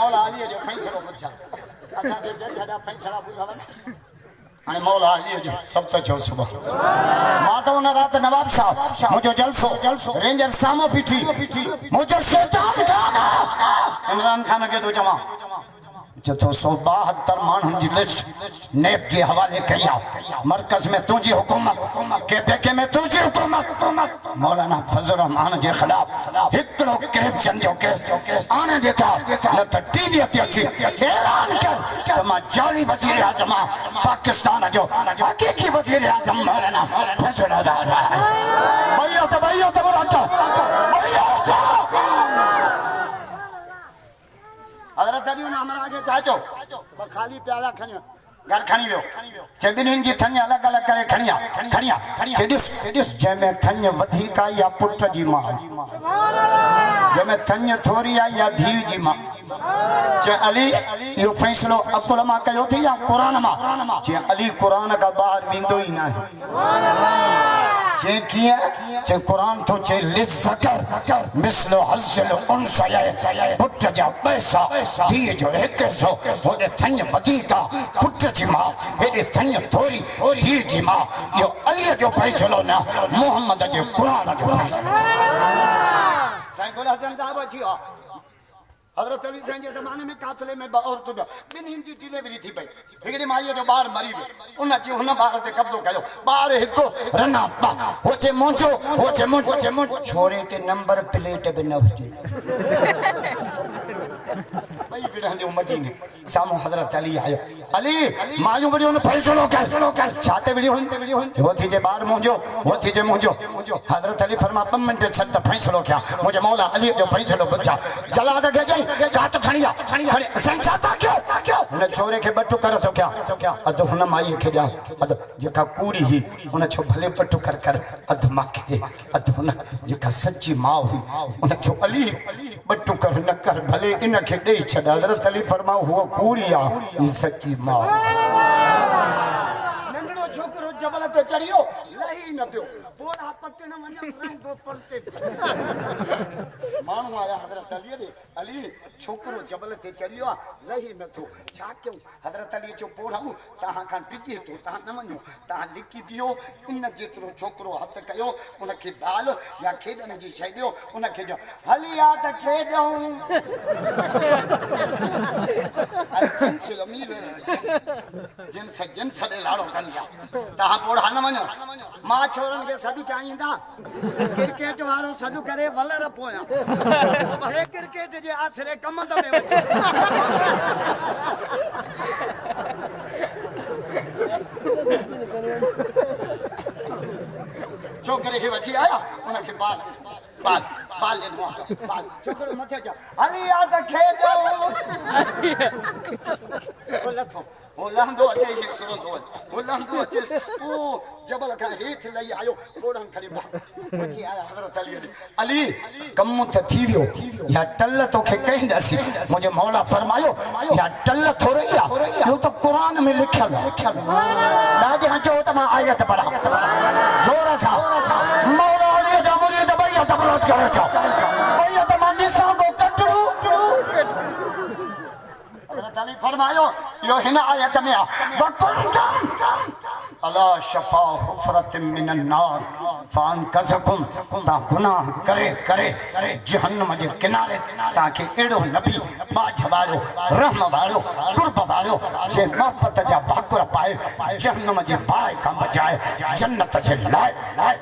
मौला अली जो फैसलो पुछा असा के जड़ा फैसला बुझावन अने मौला अली जो सब तो चो सुबह मां तो न रात नवाब साहब मुझो जलसो रेंजर सामो पीठी मुझो शैतान गाना इमरान खान के तो जमा जतो 172 मानन जी लिस्ट नेब के हवाले कया मरकज में तुझी हुकूमत के में तुझी हुकूमत मौलाना फजल रहमान के खिलाफ हिकड़ो करप्शन जो केस आने देता न त टीवी ते अच्छी ऐलान कर त मा जाली वजीर आजम पाकिस्तान जो हकीकी वजीर आजम मौलाना फजल रहमान भैया तो बराता भैया हजरत अली ने हमरा आगे चाचो खाली प्याला खणियो घर खणी वियो चंदिन जी थन अलग अलग करे खणिया केडिस जे में थन वधिक या पुट जी मां सुभान अल्लाह जे में थन थोरी या धी जी मां जे अली यो फैसलो अकुल मां कयो थी या कुरान मां जे अली कुरान का बाहर विंदो ही ना सुभान अल्लाह जे किया जे कुरान तो जे लिज़कर मिसलो हज़ल उनसय पुट जा पैसा धी जो 100 होदे थन वधिक पुट जी मां हेदे थन थोरी धी जी मां यो अली जो फैसलो ना मोहम्मद जे कुरान जो फैसलो साईं गुल हसन साहब अचियो हजरत अली साईं जे जमाने में काफिले में औरत बिन जी डिलीवरी थी पई हिकड़ी माई जो बार मरी वियो उन जी हुन बार ते कब्जो कयो बार हिको रना होचे मुंजो छोरे ते नंबर प्लेट भी न हुजे भाई बिड़हंदे मदीने सामो हजरत अली आयो अली मायो बड़ी उन फैसलो कर छाते वीडियो हो थी जे बार मुंजो हो थी जे मुंजो हजरत अली फरमा 2 मिनट छत फैसलो क्या मुझे मौला अली जो फैसलो बुझा जलाद के जाई काट खणिया संचाता क्यों न छोरे के बट्टू कर तो क्या अद हुन माई के जा अद जेका कूड़ी ही उन छो भले पट्टू कर अद मखे अद हुन जेका सच्ची मां हुई उन छो अली बट्टू कर न कर भले इन के दे छड हजरत अली फरमा हुआ कूड़ी आ ई सच्ची मां नंढड़ो छोकरो जबल ते चढ़ियो लही न पियो बोड़ा पटण वने दो परते मानू आया हजरत अली दे अली छोकरो जबल ते चढ़ियो लही न थो छा क्यों हजरत अली जो पोड़ाऊ तहां खान पिजे तो तहां न वञो तहां लिकी पियो इन जेतरो छोकरो हथ कयो उन के बाल या खेडण जी शइ दियो उन के जो हलिया त खेडऊं अचन चलमीर जिन सडे लाड़ो कनिया तहां पोड़ा न वञो मां छोरन के सडू चाहींदा क्रिकेट वारो सडू करे वलर पोया भले क्रिकेट जे आसरे कमंद में छोकरे के वठी आया उनके बाल ले छोकरो मथे जा हली आ त खेडो लहंदो अचे एक सुरंदो लहंदो अचे ओ जबल का हेठ लई आयो कोड़न खड़ी वठी आया हजरत अली कम त थी वियो या टल तो के कहंदासी मुझे मौला फरमायो या टल थोड़ी आ यो तो कुरान में लिखल लागे हचो त मां आयत पढ़ा जोर सा मौला अली दा मुरीद भैया तबरत करे छो भैया त मां निसा को कटड़ू हजरत अली फरमायो यो हिन आयत में वकुंतम अला शफा हुफरत मिनन नार फान कसकुम ता गुनाह करे जहन्नम जे किनारे ताके एड़ो नबी बाज वालो रहम वालो कुर्ब वालो जे मोहब्बत जा भाकुर पाए जहन्नम जे पाए का बचाए जन्नत जे लाए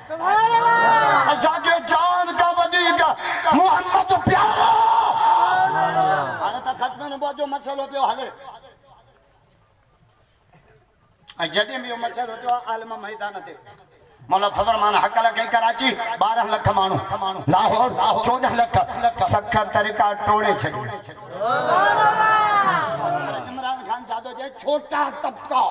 सुभान अल्लाह अजागे जान का वदीक मोहम्मद प्यारा हाने ता सच में वो जो मसलो पियो हले जॾहिं बि इहो मसइलो थियो आलम मैदान ते मौला फजल रहमान हक़ लॻे कराची 12 लख माण्हू लाहौर 14 लख सखर तरीका टोड़े छॾियो इमरान खान जादो जे छोटा तबका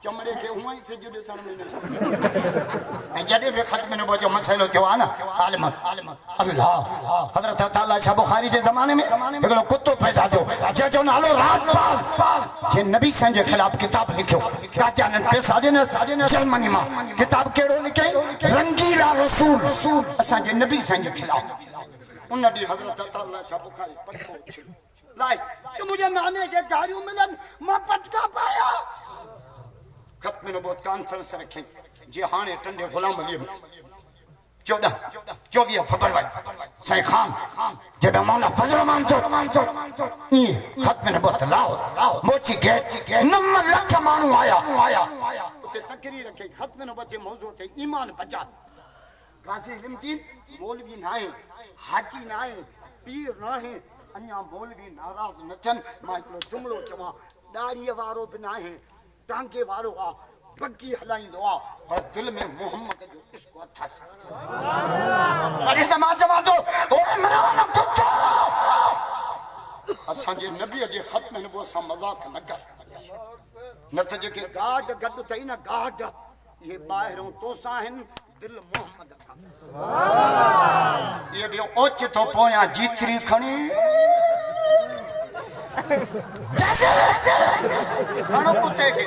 चमड़े के हुआ ही से जुड़े सन में जॾहिं बि ख़त्म नबुवत जो मसइलो थियो आहे न आलम अल्लाह हज़रत ताला शाह बुखारी जे ज़माने में हिकिड़ो कुत्तो पैदा थियो जंहिंजो नालो राजपाल जे नबी साईं जे ख़िलाफ़ किताब लिखियो कातियानन पेसादिन जर्मनी मां किताब कहिड़ो लिखियईं रंगीला रसूल असांजे नबी साईं जे ख़िलाफ़ उन ॾींहुं हज़रत ताला शाह बुखारी पटको लाई कि मुझे नाने के गाड़ियों मिलन मैं पटका पाया खत्म नबूवत कॉन्फ्रेंस रखे जी हाने टंडे गुलाम अली 14 फरवरी साईं खान जब मौला फजल मानतो ये खत्म नबूवत लाहौर मोची गेट 9 लाख मानू आया उते तकरीर रखे खत्म नबूवत जे मौजू ते ईमान बचा गाजी इल्मुद्दीन मौलवी ना है हाजी ना है पीर ना है अन्या मौलवी नाराज न थन मां हिकिड़ो जुमलो चवां दाढ़ीअ वारो बि ना है टांके वारो आ बग्गी हलाईंदो आ पर दिल में मोहम्मद जो इश्क अथस अरे त मां चवां थो ओए मरावन कुत्तो असांजे नबीअ जे ख़त्म नबूवत सां मज़ाक न कर न त जेके गाड गॾु अथई न गाड इहे ॿाहिरों तोसां आहिनि दिल मोहम्मद सां ये भी ओचितो पोयां जीतरी खणी खणो कुत्ते खे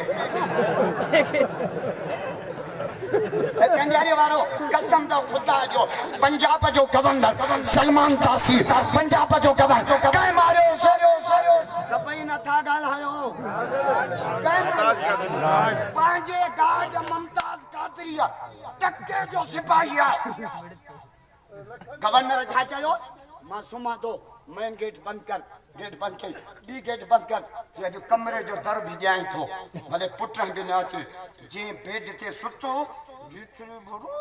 कंजारी वारो कसम तो खुदा जो पंजाब जो गवर्नर सलमान तासीर पंजाब जो गवर्नर काहे मारियो सभई नथा ॻाल्हायो पंहिंजे गार्ड मुमताज कादरिया टके जो सिपाही आहे गवर्नर छा चयो मां सुम्हां थो मेन गेट बंदि कर गेट बंदि कई ॿी गेट बंदि कर अॼु कमरे जो दर बि ॾियाई थो भले पुटनि बि न अचे जीअं बेड ते सुतो जीतरी भरो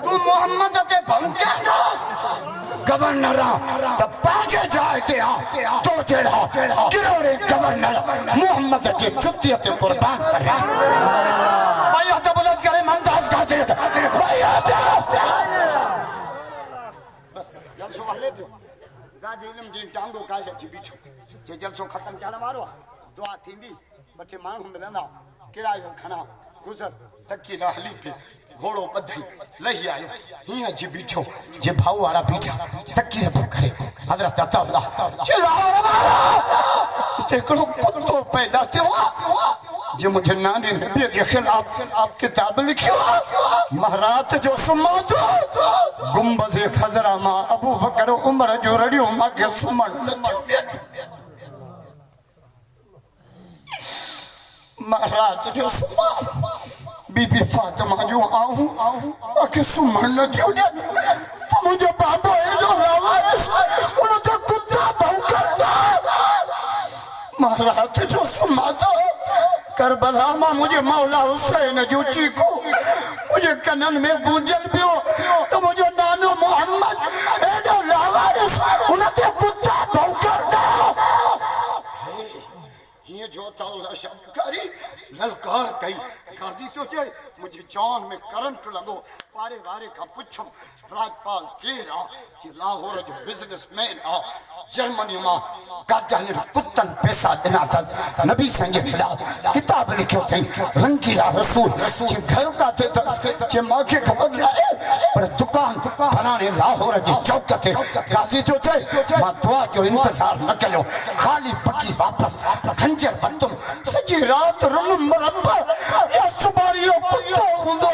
तू मोहम्मद ते भंकेंदो गवर्नर त पंहिंजे जाइ ते आ तो जहिड़ा किरोड़े गवर्नर मोहम्मद जे जुतीअ ते कुर्बान करे भाई हथ बुलंद करे मुमताज कादिर भाई बस जलसो हले पियो गाजी इल्म जी टांगो काल अची बीठो जे जलसो खत्म थियण वारो दुआ थींदी बचे माण्हू मिलंदा किरायो खणा गुज़र तकी न हली पे घोड़ो ॿधई लही आयो हीअं अची बीठो जे भाऊ वारा बीठा तकी न पियो करे हज़रत अताउल्लाह जे लाहौर वारा हिते हिकिड़ो कुत्तो पैदा थियो जे मुंहिंजे नाने नबीअ जे ख़िलाफ़ किताब लिखियो महारात जो सुम्हां थो गुंबज़ खज़रा मां अबू बकर उमर जो रड़ियो मूंखे सुम्हण नथो महारात जो सुम्हां बीबी फातिमा जो आऊं मूंखे सुम्हण नथो ॾे त मुंहिंजो बाबो एॾो लावारिस उन ते कुत्ता भौंकंदा महारात जो सुम्हां थो करबला मां मुझे मौला हुसैन जो चीको मुझे कनन में गूंजल पियो तो मुझे नानो मोहम्मद एडो लावारिस उनते कुत्ता भौंकंदा ये जो तौला शबकारी ललकार कई काजी तो चए मुझे जान में करंट लगो पारे वारे का पुछम राजपाल केरा जे लाहौर जो बिजनेसमैन आ जर्मनी मां गाजन कुत्तन पैसा देना था नबी संगे खिलाफ किताब लिखो थे रंगीला रसूल जे घर का थे जे माखे खबर ना पर दुकान बनाने लाहौर जे चौक ते गाजी तो चए मां दुआ जो इंतजार न कयो खाली पक्की वापस खंजर बंदुम सजी रात रुम मरब्बा या सुबारियो कुत्तो हुंदो